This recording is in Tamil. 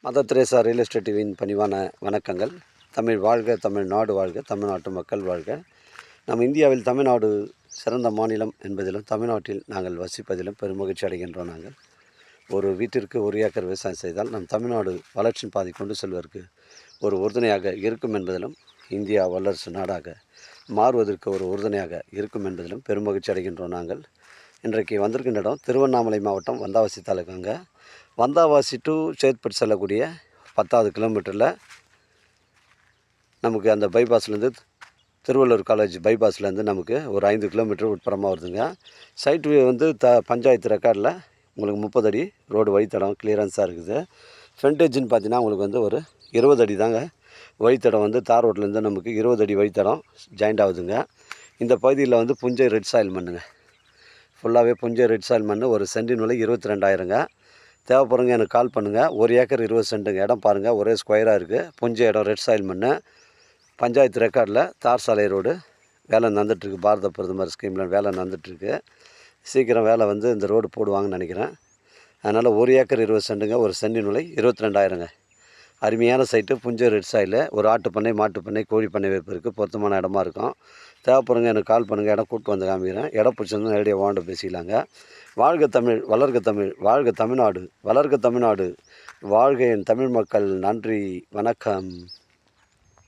மதர் தெரேசா ரியல் எஸ்டேட் டிவியின் பணிவான வணக்கங்கள். தமிழ் வாழ்க, தமிழ்நாடு வாழ்க, தமிழ்நாட்டு மக்கள் வாழ்க. நம் இந்தியாவில் தமிழ்நாடு சிறந்த மாநிலம் என்பதிலும் தமிழ்நாட்டில் நாங்கள் வசிப்பதிலும் பெருமகிழ்ச்சி அடைகின்றோம். நாங்கள் ஒரு வீட்டிற்கு ஒரு ஏக்கர் விவசாயம் செய்தால் நம் தமிழ்நாடு வளர்ச்சியின் பாதை கொண்டு செல்வதற்கு ஒரு உறுதுணையாக இருக்கும் என்பதிலும், இந்தியா வல்லரசு நாடாக மாறுவதற்கு ஒரு உறுதுணையாக இருக்கும் என்பதிலும் பெருமகிழ்ச்சி அடைகின்றோம். நாங்கள் இன்றைக்கு வந்திருக்கின்ற இடம் திருவண்ணாமலை மாவட்டம் வந்தாவாசி தாலுகாங்க. வந்தாவாசி டு சேத்பட் செல்லக்கூடிய 10வது கிலோமீட்டரில் நமக்கு அந்த பைபாஸ்லேருந்து திருவள்ளூர் காலேஜ் பைபாஸ்லேருந்து நமக்கு ஒரு 5 கிலோமீட்டர் உட்புறமாக வருதுங்க. சைட்டு வந்து பஞ்சாயத்து ரெக்கார்டில் உங்களுக்கு 30 அடி ரோடு வழித்தடம் கிளியரன்ஸாக இருக்குது. ஃப்ரண்டேஜின்னு பார்த்தீங்கன்னா உங்களுக்கு வந்து ஒரு 20 அடி தாங்க வழித்தடம் வந்து தார் ரோட்லேருந்து நமக்கு 20 அடி வழித்தடம் ஜாயிண்ட் ஆகுதுங்க. இந்த பகுதியில் வந்து புஞ்சை ரெட் சாயில் மண்ணுங்க, ஃபுல்லாகவே புஞ்சை ரெட் சாயில் மண். ஒரு சென்டின் விலை 22,000ங்க. தேவைப்படுங்க எனக்கு கால் பண்ணுங்கள். 1 ஏக்கர் 20 சென்ட்டுங்க. இடம் பாருங்கள், ஒரே ஸ்கொயராக இருக்குது. புஞ்சை இடம், ரெட் சாயில் மண், பஞ்சாயத்து ரெக்கார்டில் தார் சாலை ரோடு வேலை நடந்துகிட்ருக்கு. பாரத பிரதமர் ஸ்கீமில் வேலை நடந்துகிட்ருக்கு. சீக்கிரம் வேலை வந்து இந்த ரோடு போடுவாங்கன்னு நினைக்கிறேன். அதனால் 1 ஏக்கர் 20 சென்ட்டுங்க. ஒரு சென்டின் விலை 22,000ங்க. அருமையான சைட்டு, புஞ்சை ரெட் சாயில். ஒரு ஆட்டு பண்ணை, மாட்டு பண்ணை, கோழி பண்ணை வைப்பதற்கு பொருத்தமான இடமா இருக்கும். தேவைப்படுங்க எனக்கு கால் பண்ணுங்கள். இடம் கூப்பிட்டு வந்து காமிக்கிறேன். இடம் பிடிச்சிருந்தா நேரடியாக வாண்ட பேசிக்கலாங்க. வாழ்க தமிழ், வளர்க தமிழ், வாழ்க தமிழ்நாடு, வளர்க தமிழ்நாடு, வாழ்க என் தமிழ் மக்கள். நன்றி, வணக்கம்.